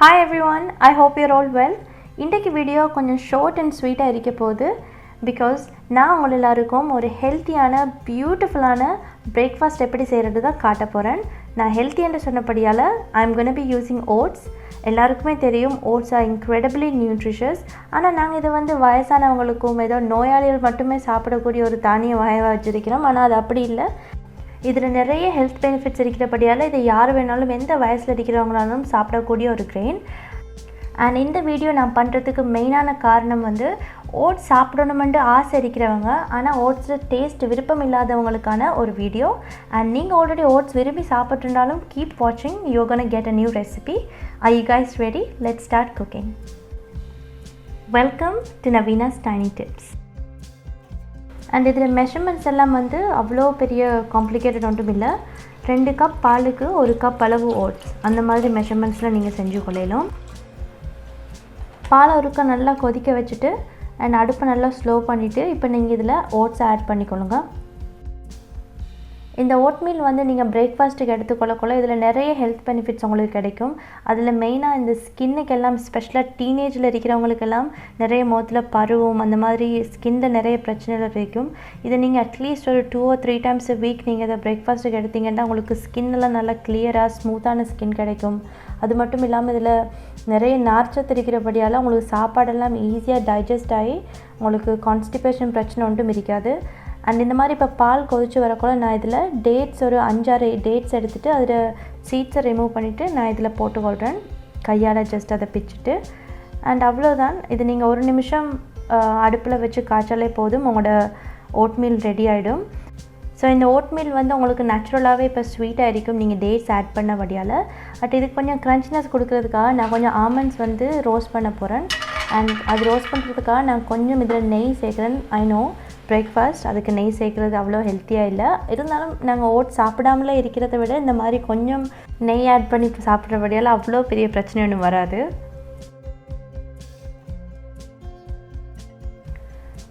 Hi everyone, I hope you're all well. இன்றைக்கு video கொஞ்சம் short and ஸ்வீட்டாக இருக்க போகுது பிகாஸ் நான் உங்கள் எல்லாருக்கும் ஒரு ஹெல்த்தியான பியூட்டிஃபுல்லான பிரேக்ஃபாஸ்ட் எப்படி செய்கிறது தான் காட்ட போகிறேன். நான் ஹெல்த்தி என்று சொன்னபடியால் I am gonna be using oats. எல்லாருக்குமே தெரியும் ஓட்ஸ் ஆர் இன்க்ரெடிபிளி நியூட்ரிஷியஸ். ஆனால் நாங்கள் இதை வயசானவங்களுக்கும் ஏதோ நோயாளிகள் மட்டுமே சாப்பிடக்கூடிய ஒரு தானிய வகையாக வச்சுருக்கிறோம். ஆனால் அது அப்படி இல்லை. இதில் நிறைய ஹெல்த் பெனிஃபிட்ஸ் இருக்கிறபடியால் இதை யார் வேணாலும் எந்த வயசில் இருக்கிறவங்களாலும் சாப்பிடக்கூடிய ஒரு கிரெயின். அண்ட் இந்த வீடியோ நான் பண்ணுறதுக்கு மெயினான காரணம் ஓட்ஸ் சாப்பிடணுமென்று ஆசை இருக்கிறவங்க ஆனால் ஓட்ஸில் டேஸ்ட் விருப்பம் இல்லாதவங்களுக்கான ஒரு வீடியோ. அண்ட் நீங்கள் ஆல்ரெடி ஓட்ஸ் விரும்பி சாப்பிட்ருந்தாலும் கீப் வாட்சிங், you gonna get a new recipe. Are you guys ready? Let's start cooking. Welcome to Naveena's tiny tips. And இதில் மெஷர்மெண்ட்ஸ் எல்லாம் அவ்வளோ பெரிய காம்ப்ளிகேட்டட் ஒன்றும் இல்லை. 2 கப் பாலுக்கு 1 கப் அளவு ஓட்ஸ், அந்த மாதிரி மெஷர்மெண்ட்ஸில் நீங்கள் செஞ்சு கொள்ளலாம். பாலை ஒருக்கா நல்லா கொதிக்க வச்சுட்டு அண்ட் அடுப்பை நல்லா ஸ்லோ பண்ணிவிட்டு இப்போ நீங்கள் இதில் ஓட்ஸை ஆட் பண்ணிக்கொள்ளுங்க. இந்த ஓட்மீல் நீங்கள் பிரேக்ஃபாஸ்ட்டுக்கு எடுத்துக்கொள்ளக்குள்ள இதில் நிறைய ஹெல்த் பெனிஃபிட்ஸ் உங்களுக்கு கிடைக்கும். அதில் மெயினாக இந்த ஸ்கின்னுக்கெல்லாம், ஸ்பெஷலாக டீனேஜில் இருக்கிறவங்களுக்கெல்லாம் நிறைய முகத்தில் பருவம், அந்த மாதிரி ஸ்கின்னில் நிறைய பிரச்சனைகள் இருக்கும். இதை நீங்கள் அட்லீஸ்ட் ஒரு 2 or 3 times a week நீங்கள் இதை பிரேக்ஃபாஸ்ட்டுக்கு எடுத்தீங்கன்னா உங்களுக்கு ஸ்கின்னெல்லாம் நல்லா கிளியராக ஸ்மூத்தான ஸ்கின் கிடைக்கும். அது மட்டும் இல்லாமல் இதில் நிறைய நார்ச்சத்து இருக்கிறபடியால் உங்களுக்கு சாப்பாடெல்லாம் ஈஸியாக டைஜஸ்ட் ஆகி உங்களுக்கு கான்ஸ்டிபேஷன் பிரச்சனை ஒன்றும் இருக்காது. அண்ட் இந்த மாதிரி இப்போ பால் கொதித்து வரக்குள்ள நான் இதில் டேட்ஸ் ஒரு 5-6 டேட்ஸ் எடுத்துகிட்டு அதில் சீட்ஸை ரிமூவ் பண்ணிவிட்டு நான் இதில் போட்டுக்கொள்கிறேன். கையால் ஜஸ்ட் அதை பிச்சுட்டு. அண்ட் அவ்வளோதான். இது நீங்கள் 1 நிமிஷம் அடுப்பில் வச்சு காய்ச்சாலே போதும், உங்களோட ஓட்மீல் ரெடி ஆகிடும். ஸோ இந்த ஓட்மீல் உங்களுக்கு நேச்சுரலாகவே இப்போ ஸ்வீட்டாக இருக்கும் நீங்கள் டேட்ஸ் ஆட் பண்ணபடியால். பட் இதுக்கு கொஞ்சம் க்ரன்ச்னஸ் கொடுக்கறதுக்காக நான் கொஞ்சம் ஆமண்ட்ஸ் ரோஸ்ட் பண்ண போகிறேன். அண்ட் அது ரோஸ்ட் பண்ணுறதுக்காக நான் கொஞ்சம் இதில் நெய் சேர்க்குறேன். ஐ நோ பிரேக்ஃபாஸ்ட் அதுக்கு நெய் சேர்க்குறது அவ்வளோ ஹெல்த்தியாக இல்லை, இருந்தாலும் நாங்கள் ஓட்ஸ் சாப்பிடாமலே இருக்கிறத விட இந்த மாதிரி கொஞ்சம் நெய் ஆட் பண்ணி சாப்பிட்றபடியால் அவ்வளோ பெரிய பிரச்சனை ஒன்றும் வராது.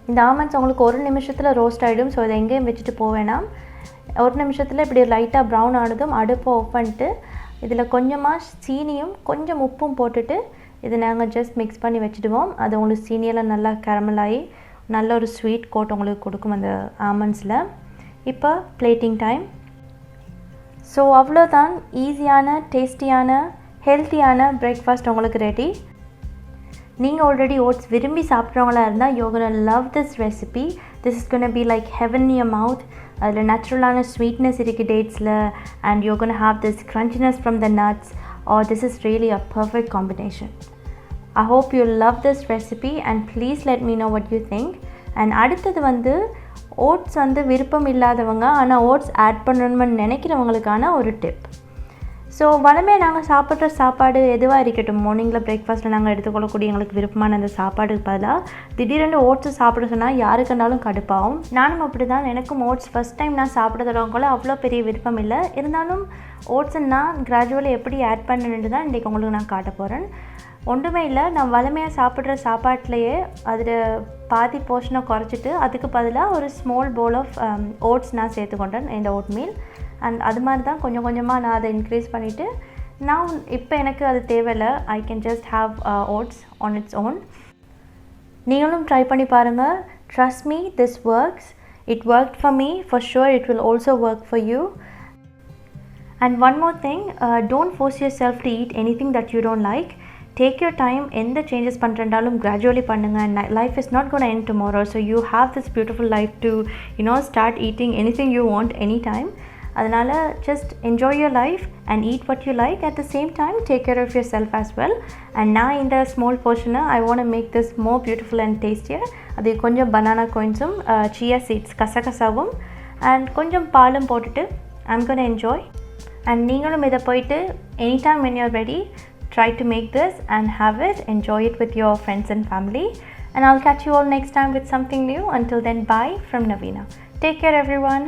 இந்த ஆமண்ட்ஸ் உங்களுக்கு 1 நிமிஷத்தில் ரோஸ்ட் ஆகிடும். ஸோ இதை எங்கேயும் வச்சுட்டு போவேணாம். 1 நிமிஷத்தில் இப்படி லைட்டாக ப்ரௌன் ஆனதும் அடுப்பை ஆஃப் பண்ணிட்டு இதில் கொஞ்சமாக சீனியும் கொஞ்சம் உப்பும் போட்டுட்டு இதை நாங்கள் ஜஸ்ட் மிக்ஸ் பண்ணி வச்சுடுவோம். அது உங்களுக்கு சீனியெல்லாம் நல்லா கேரமலாகி நல்ல ஒரு ஸ்வீட் கோட் உங்களுக்கு கொடுக்கும் அந்த ஆமண்ட்ஸில். இப்போ பிளேட்டிங் டைம். ஸோ அவ்வளோதான், ஈஸியான டேஸ்டியான ஹெல்த்தியான பிரேக்ஃபாஸ்ட் உங்களுக்கு ரெடி. நீங்கள் ஆல்ரெடி ஓட்ஸ் விரும்பி சாப்பிட்றவங்களா இருந்தால் you're gonna love this recipe. This is gonna be like heaven in your mouth. அதில் நேச்சுரலான ஸ்வீட்னஸ் இருக்குது டேட்ஸில், and you're gonna have this crunchiness from the nuts. Oh, this is really a perfect combination. I hope you love this recipe and please let me know what you think. And அடுத்தது oats விருப்பம் இல்லாதவங்க ஆனால் oats add பண்ணணும்னு நினைக்கிறவங்களுக்கான ஒரு tip. So வளமையாக நாங்கள் சாப்பிட்ற சாப்பாடு எதுவாக இருக்கட்டும், மார்னிங்கில் பிரேக்ஃபாஸ்ட்டில் நாங்கள் எடுத்துக்கொள்ளக்கூடிய எங்களுக்கு விருப்பமான அந்த சாப்பாடுக்கு பதிலாக திடீரென்று ஓட்ஸு சாப்பிட சொன்னால் யாருக்குனாலும் கடுப்பாகும். நானும் அப்படி தான். எனக்கும் ஓட்ஸ் ஃபஸ்ட் டைம் நான் சாப்பிட தொடங்கக்குள்ள அவ்வளோ பெரிய விருப்பம் இல்லை. இருந்தாலும் ஓட்ஸை நான் கிராஜுவலி எப்படி ஆட் பண்ணணுன்னு தான் இன்றைக்கி உங்களுக்கு நான் காட்ட போகிறேன். ஒன்றுமே இல்லை, நான் வளமையாக சாப்பிட்ற சாப்பாட்டிலையே அதில் பாதி போர்ஷனை குறைச்சிட்டு அதுக்கு பதிலாக ஒரு ஸ்மால் பவுல் ஆஃப் ஓட்ஸ் நான் சேர்த்துக்கொண்டேன் இந்த ஓட் மீல். அண்ட் அது மாதிரி தான் கொஞ்சம் கொஞ்சமாக நான் அதை இன்க்ரீஸ் பண்ணிவிட்டு நான் இப்போ எனக்கு அது தேவையில்லை. I can just have oats on its own. நீங்களும் ட்ரை பண்ணி பாருங்கள். Trust me, this works. It worked for me, for sure it will also work for you. And one more thing, don't force yourself to eat anything that you don't like. Take your time. எந்த changes பண்ணுறதாலும் gradually பண்ணுங்க. And life is not going to end tomorrow, so you have this beautiful life to start eating anything you want anytime. அதனால் just enjoy your life and eat what you like. At the same time take care of yourself as well. And நான் இந்த small portion I want to make this more beautiful and tastier. அது கொஞ்சம் banana coinsum, chia seeds கசகசாவும் and கொஞ்சம் பாலும் போட்டுட்டு I'm going to enjoy. And நீங்களும் இதை போயிட்டு anytime when you're ready try to make this and have it, enjoy it with your friends and family. And I'll catch you all next time with something new. Until then, bye from Naveena. Take care everyone.